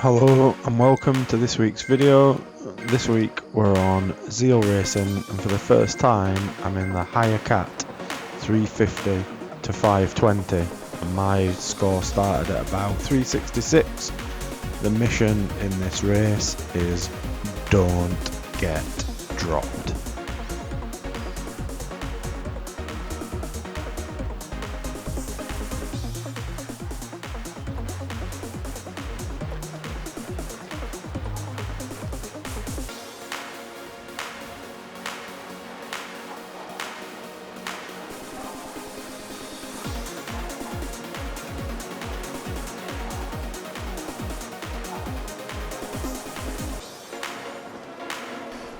Hello and welcome to this week's video. This week we're on Zeal Racing, and for the first time I'm in the higher cat 350 to 520 and my score started at about 366. The mission in this race is don't get dropped.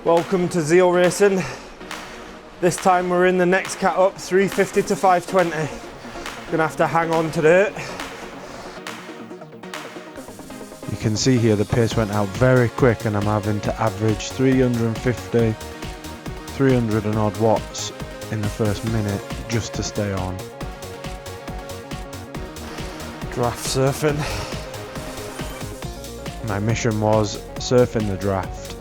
Welcome to Zeal Racing. This time we're in the next cat up, 350 to 520. Gonna have to hang on to it. You can see here the pace went out very quick and I'm having to average 350, 300 and odd watts in the first minute just to stay on. Draft surfing. My mission was surfing the draft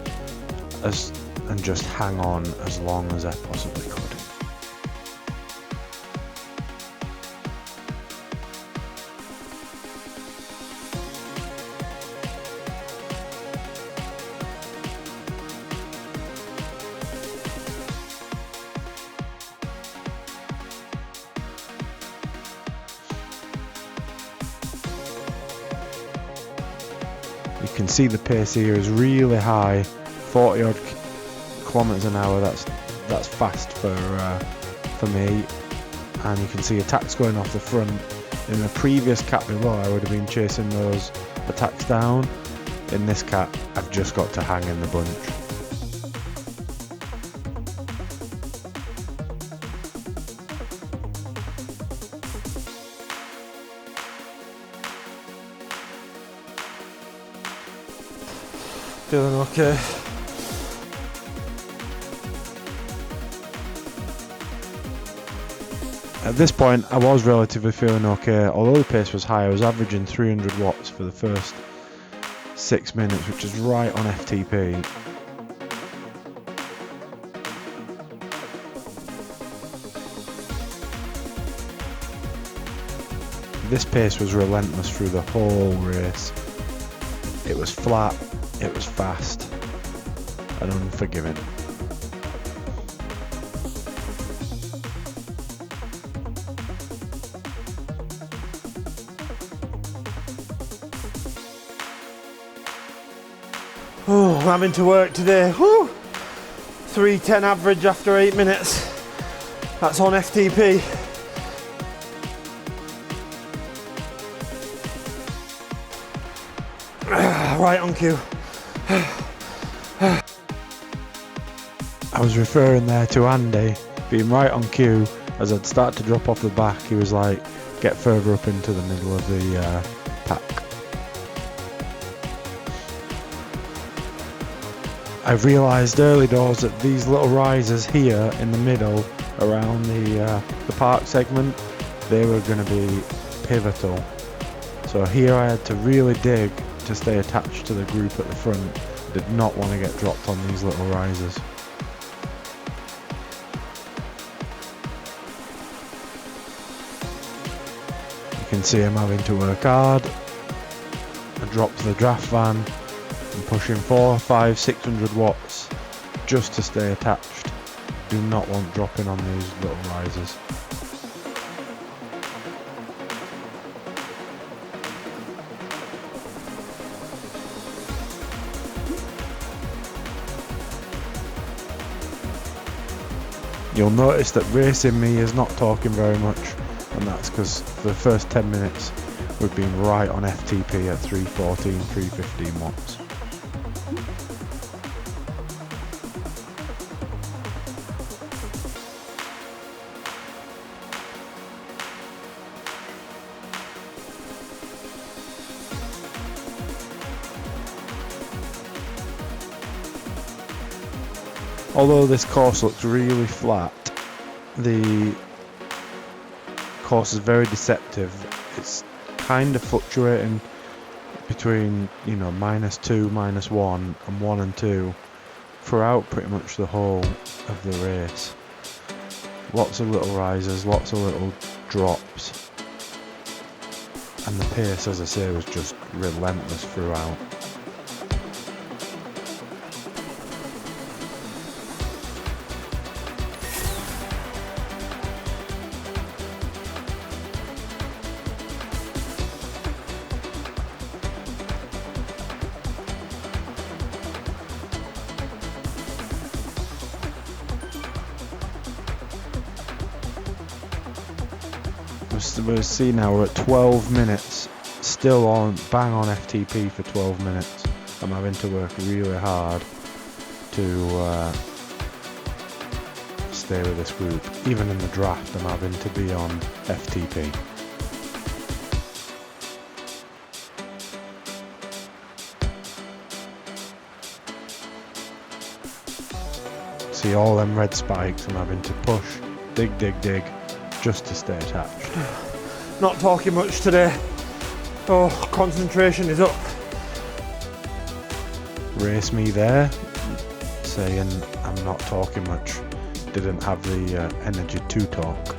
and just hang on as long as I possibly could. You can see the pace here is really high, 40 odd kilometers an hour. That's fast for me. And you can see attacks going off the front. In the previous cat below I would have been chasing those attacks down. In this cat I've just got to hang in the bunch. Feeling okay. At this point I was relatively feeling okay. Although the pace was high, I was averaging 300 watts for the first 6 minutes, which is right on FTP. This pace was relentless through the whole race. It was flat, it was fast, and unforgiving. Oh, I'm having to work today. Whew. 310 average after 8 minutes. That's on FTP. Right on cue. I was referring there to Andy being right on cue. As I'd start to drop off the back, he was like, get further up into the middle of the pack. I realised early doors that these little risers here in the middle around the park segment, they were going to be pivotal. So here I had to really dig to stay attached to the group at the front. Did not want to get dropped on these little risers. You can see I'm having to work hard. I dropped the draft van. I'm pushing 400, 500, 600 watts just to stay attached. Do not want dropping on these little risers. You'll notice that racing me is not talking very much, and that's because for the first 10 minutes we've been right on FTP at 314, 315 watts. Although this course looks really flat, the course is very deceptive. It's kind of fluctuating between, you know, -2, -1, and 1 and 2 throughout pretty much the whole of the race. Lots of little rises, lots of little drops, and the pace, as I say, was just relentless throughout. We'll see now, we're at 12 minutes, still on bang on FTP for 12 minutes. I'm having to work really hard to stay with this group. Even in the draft, I'm having to be on FTP. See all them red spikes, I'm having to push, dig, just to stay attached. Not talking much today. Oh, concentration is up. Race me there, saying I'm not talking much. Didn't have the energy to talk.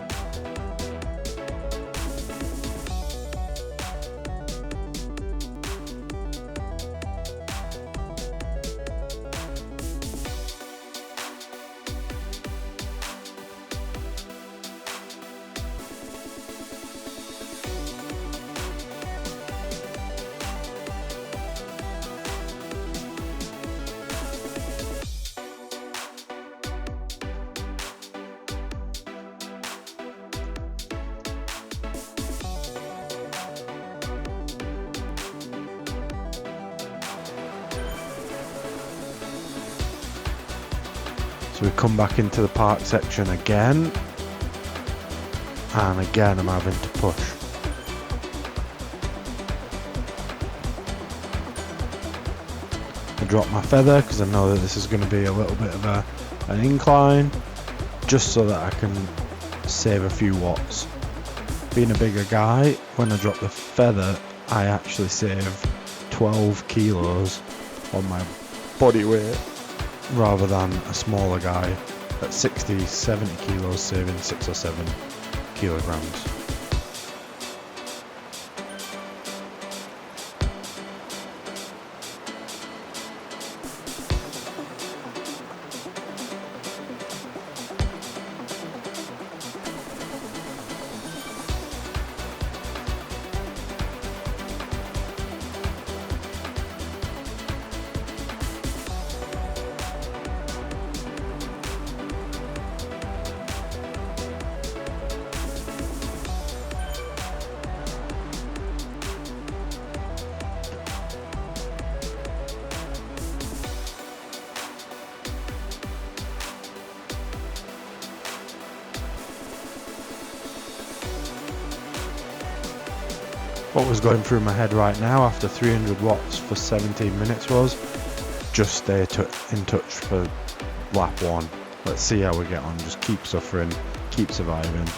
So we come back into the park section again, and again I'm having to push. I drop my feather because I know that this is going to be a little bit of an incline, just so that I can save a few watts. Being a bigger guy, when I drop the feather, I actually save 12 kilos on my body weight, rather than a smaller guy at 60-70 kilos saving 6 or 7 kilograms. What was going through my head right now after 300 watts for 17 minutes was just stay in touch for lap 1. Let's see how we get on. Just keep suffering, keep surviving,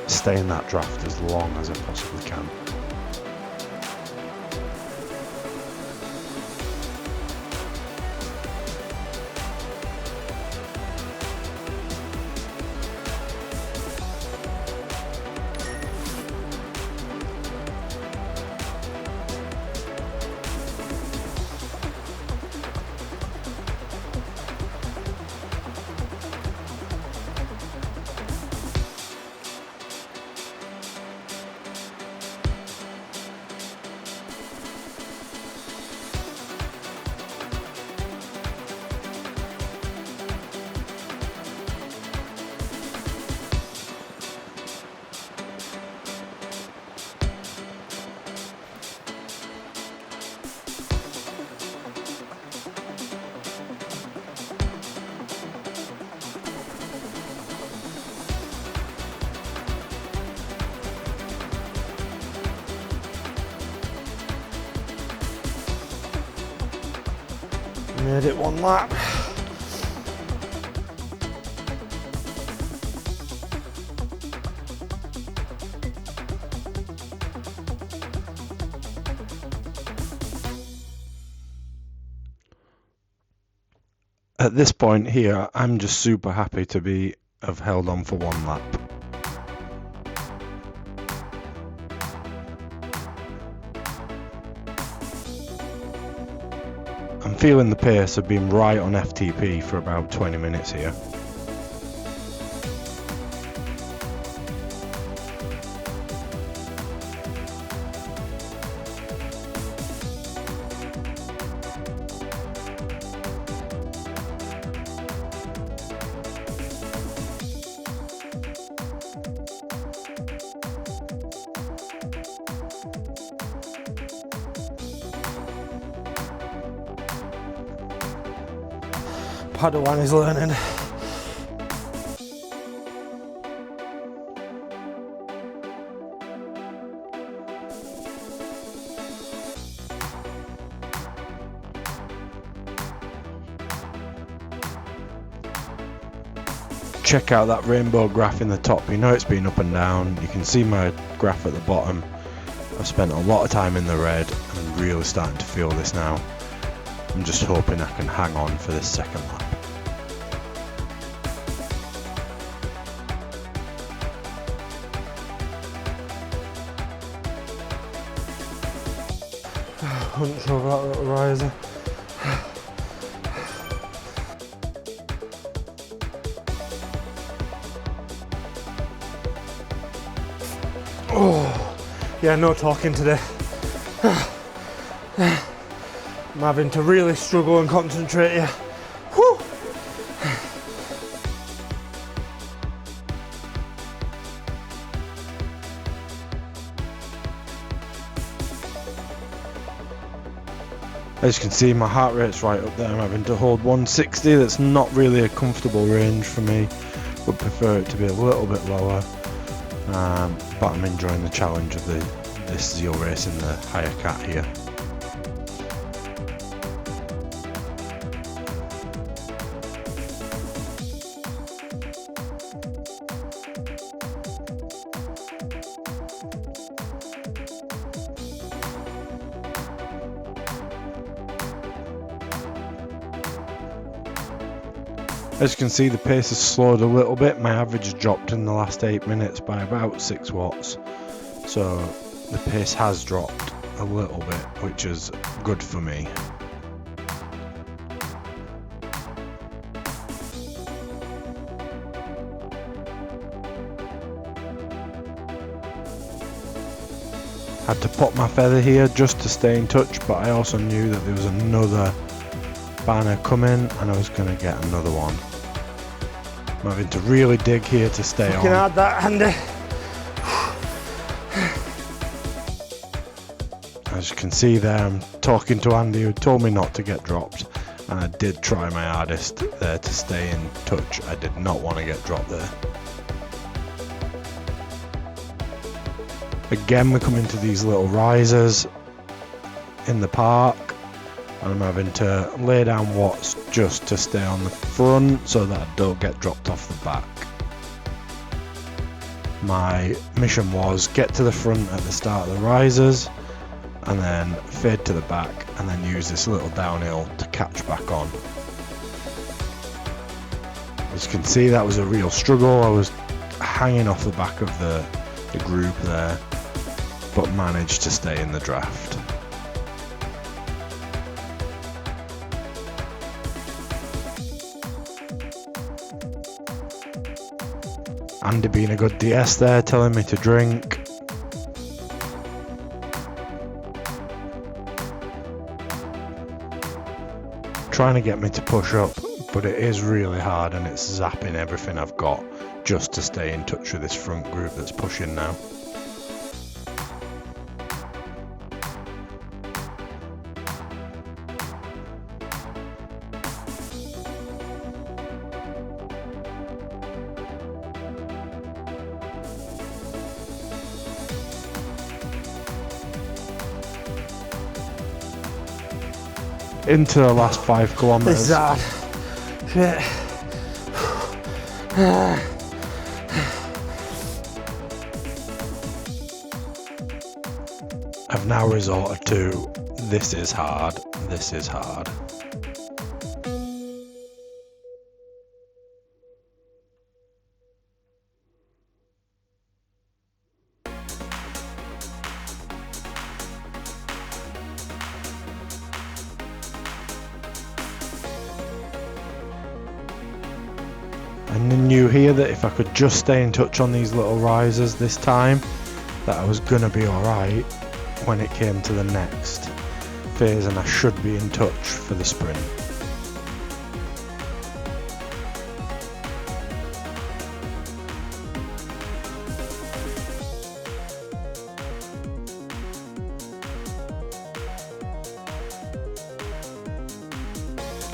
stay in that draft as long as I possibly can. Made it one lap. At this point here, I'm just super happy to have held on for one lap. I'm feeling the pace of being right on FTP for about 20 minutes here. Padawan is learning. Check out that rainbow graph in the top. You know it's been up and down. You can see my graph at the bottom. I've spent a lot of time in the red. I'm really starting to feel this now. I'm just hoping I can hang on for this second lap. Hunch over that little riser. Oh, yeah, no talking today. I'm having to really struggle and concentrate here. Whew. As you can see, my heart rate's right up there. I'm having to hold 160. That's not really a comfortable range for me. Would prefer it to be a little bit lower. But I'm enjoying the challenge of this Zeal race in the higher cat here. As you can see, the pace has slowed a little bit. My average has dropped in the last 8 minutes by about 6 watts. So the pace has dropped a little bit, which is good for me. Had to pop my feather here just to stay in touch, but I also knew that there was another banner coming and I was going to get another one. I'm having to really dig here to stay on. Fucking hard that, Andy. As you can see there, I'm talking to Andy, who told me not to get dropped, and I did try my hardest there to stay in touch. I did not want to get dropped there. Again, we come into these little risers in the park, and I'm having to lay down watts just to stay on the front so that I don't get dropped off the back. My mission was get to the front at the start of the risers and then fade to the back and then use this little downhill to catch back on. As you can see, that was a real struggle. I was hanging off the back of the group there, but managed to stay in the draft. Andy being a good DS there, telling me to drink. Trying to get me to push up, but it is really hard and it's zapping everything I've got just to stay in touch with this front group that's pushing now. Into the last 5 kilometers. This is hard. Shit. I've now resorted to this is hard, this is hard. I knew here that if I could just stay in touch on these little risers this time, that I was gonna be alright when it came to the next phase, and I should be in touch for the sprint.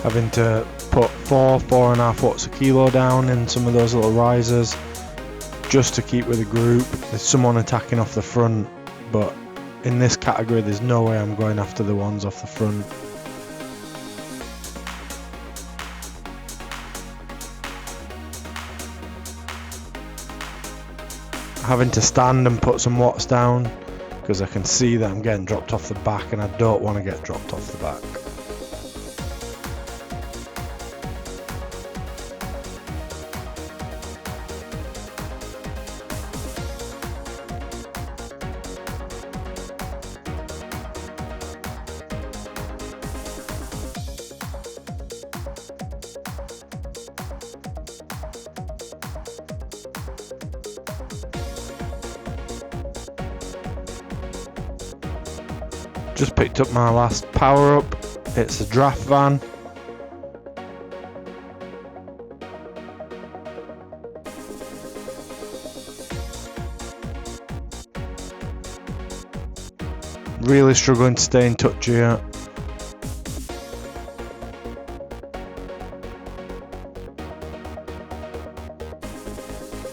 Having to put 4.5 watts a kilo down in some of those little risers just to keep with the group. There's someone attacking off the front, but in this category there's no way I'm going after the ones off the front. Having to stand and put some watts down because I can see that I'm getting dropped off the back, and I don't want to get dropped off the back. Just picked up my last power up. It's a draft van. Really struggling to stay in touch here.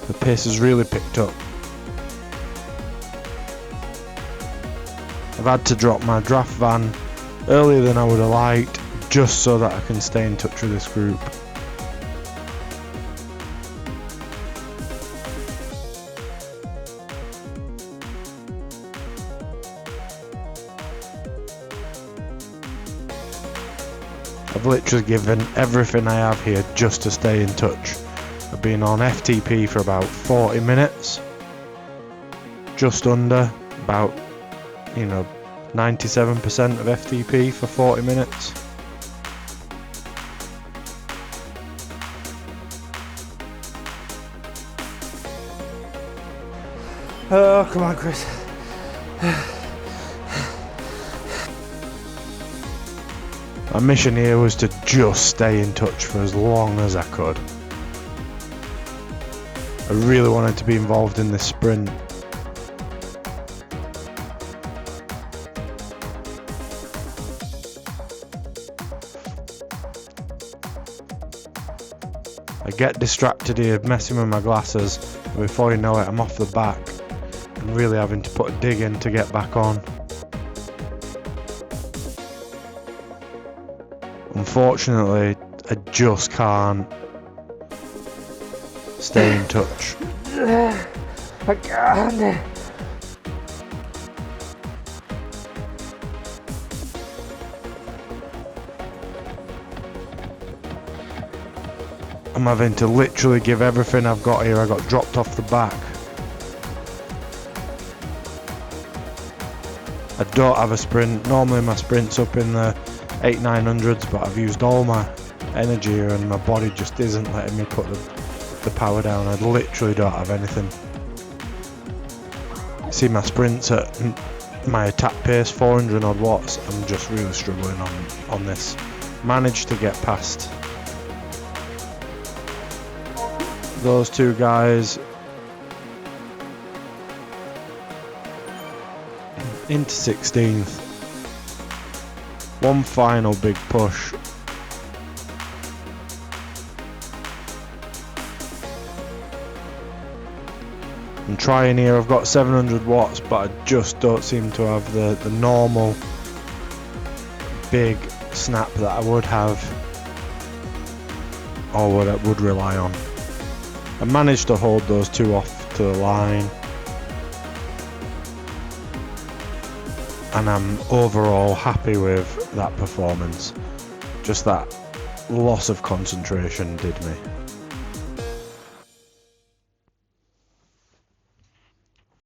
The pace has really picked up. I've had to drop my draft van earlier than I would have liked, just so that I can stay in touch with this group. I've literally given everything I have here just to stay in touch. I've been on FTP for about 40 minutes, just under, about 97% of FTP for 40 minutes. Oh, come on, Chris. My mission here was to just stay in touch for as long as I could. I really wanted to be involved in this sprint. I get distracted here messing with my glasses, and before you know it I'm off the back and really having to put a dig in to get back on. Unfortunately, I just can't stay in touch. I can't. I'm having to literally give everything I've got here. I got dropped off the back. I don't have a sprint. Normally my sprint's up in the 800-900s, but I've used all my energy here and my body just isn't letting me put the power down. I literally don't have anything. See, my sprints at my attack pace, 400 odd watts. I'm just really struggling on this. Managed to get past those two guys into 16th. One final big push. I'm trying here. I've got 700 watts, but I just don't seem to have the normal big snap that I would have, or what I would rely on. I managed to hold those two off to the line, and I'm overall happy with that performance. Just that loss of concentration did me.